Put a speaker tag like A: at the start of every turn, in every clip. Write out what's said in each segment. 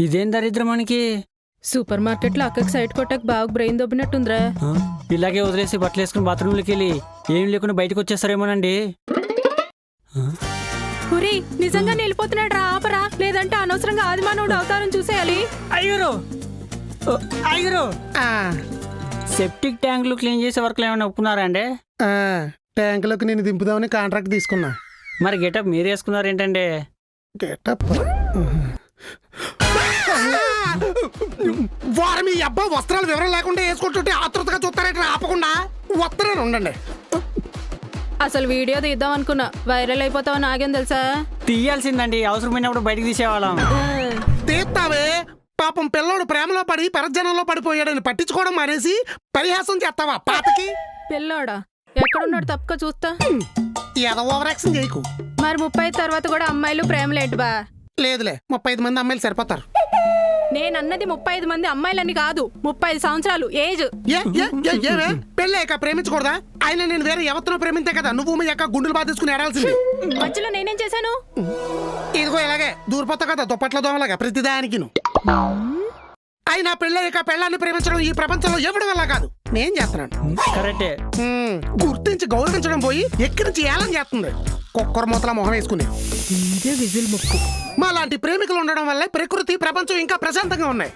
A: ఇదేం దరిద్రం మనకి.
B: సూపర్ మార్కెట్ లో అక్కకి సైడ్ కొట్టకు బాగా బ్రెయిన్ దొబ్బినట్టుందిరా.
A: ఇలాగే వదిలేసి బట్టలు వేసుకుని బాత్రూంలోకి వెళ్ళి ఏం లేకుండా బయటకు వచ్చేస్తారేమోనండి.
B: పురి నిజంగా వెళ్ళిపోతున్నాడు రా, ఆపరా, లేదంటే అనవసరంగా ఆదిమానవుడు అవతారం చూసేయాలి.
A: అయ్యూరు అయ్యూరు, సెప్టిక్ ట్యాంకులు క్లీన్ చేసే వర్క్లు ఏమైనా ఒప్పుకున్నారా అండి?
C: ట్యాంకులోకి నేను దింపుదామని కాంట్రాక్ట్ తీసుకున్నా.
A: మరి గెటప్ మీరు వేసుకున్నారు ఏంటండి?
C: గెటప్ వారు మీ అబ్బా వస్త్రాల వివరం లేకుండా వేసుకుంటుంటే ఆతృతగా చూస్తారేంటి? ఆపకుండా వస్త్రాలు ఉండండి.
B: అసలు వీడియో తీద్దాం అనుకున్నా, వైరల్ అయిపోతావని ఆగేం తెలుసా?
A: తీయాల్సిందండి, అవసరమైనప్పుడు బయటకు తీసేవాళ్ళం.
C: తీస్తావే, పాపం పిల్లోడు ప్రేమలో పడి పరజనంలో పడిపోయాడని పట్టించుకోవడం మానేసి పరిహాసం చేస్తావా పాతకి?
B: పిల్లోడా ఎక్కడున్నాడు? తప్పుగా చూస్తా.
C: ఏదో ఓవర్ యాక్షన్ చేయకు.
B: మరి 30 తర్వాత కూడా అమ్మాయిలు ప్రేమలేంటి బా?
C: లేదులే, 35 మంది అమ్మాయిలు సరిపోతారు.
B: నేనన్నది 35 మంది అమ్మాయిలని కాదు, 35 సంవత్సరాలు ఏజ్.
C: పెళ్ళాక ప్రేమించకూడదా? ఆయన నేను వేరే ఎవరితో ప్రేమింతే కదా నువ్వు మీ యొక్క గుండెలు బాధేసుకుని ఏడాల్సింది.
B: మధ్యలో నేనేం చేశాను?
C: ఇదిగో ఇలాగే దూరిపోతా కదా దుప్పట్ల దోమలాగా ప్రతిదానికి. అయినా పెళ్ళాక పెళ్ళాన్ని ప్రేమించడం ఈ ప్రపంచంలో ఎవడి వల్ల కాదు, నేను చేస్తున్నాను.
A: కరెక్టే.
C: గుర్తించి గౌరవించడం పోయి ఎక్కిరించి ఏలం చేస్తుంది కుక్కర మూతల మొహం వేసుకుని.
B: విజిల్ ముక్కు.
C: మా లాంటి ప్రేమికులు ఉండడం వల్ల ప్రకృతి ప్రపంచం ఇంకా ప్రశాంతంగా ఉన్నాయి.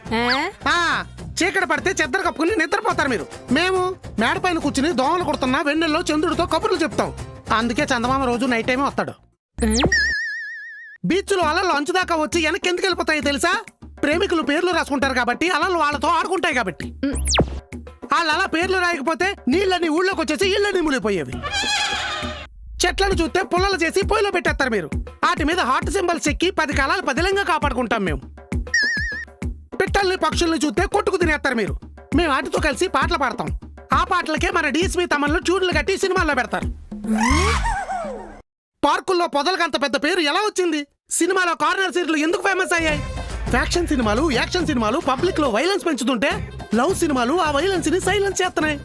C: చీకటి పడితే చెద్దరు కప్పుకుని నిద్రపోతారు మీరు. మేము మేడపైన కూర్చుని దోమలు కొడుతున్నా వెన్నెల్లో చంద్రుడితో కబుర్లు చెప్తాం. అందుకే చందమామ రోజు నైట్ టైమే వస్తాడు. బీచ్ లో అలలు అంచు దాకా వచ్చి వెనక్కి ఎందుకు వెళ్ళిపోతాయి తెలుసా? ప్రేమికులు పేర్లు రాసుకుంటారు కాబట్టి, అలలు వాళ్ళతో ఆడుకుంటాయి కాబట్టి. వాళ్ళు అలా పేర్లు రాయకపోతే నీళ్ళని ఊళ్ళోకి వచ్చేసి ఇళ్ళని మునిగిపోయేవి. చెట్లను చూస్తే పుల్లలు చేసి పొయ్యిలో పెట్టేస్తారు మీరు. వాటి మీద హార్ట్ సింబల్స్ చెక్కి 10 కాలాలు పదిలంగా కాపాడుకుంటాం మేము. పిట్టల్ని పక్షుల్ని చూస్తే కొట్టుకు తినేస్తారు మీరు. మేము వాటితో కలిసి పాటలు పాడతాం. ఆ పాటలకే మన డీఎస్పీ తమన్లు ట్యూన్లు కట్టి సినిమాల్లో పెడతారు. పార్కుల్లో పొదలకు అంత పెద్ద పేరు ఎలా వచ్చింది? సినిమాలో కార్నర్ సీట్లు ఎందుకు ఫేమస్ అయ్యాయి? ఫ్యాక్షన్ సినిమాలు, యాక్షన్ సినిమాలు పబ్లిక్ లో వైలెన్స్ పెంచుతుంటే లవ్ సినిమాలు ఆ వైలెన్స్ ని సైలెన్స్ చేస్తున్నాయి.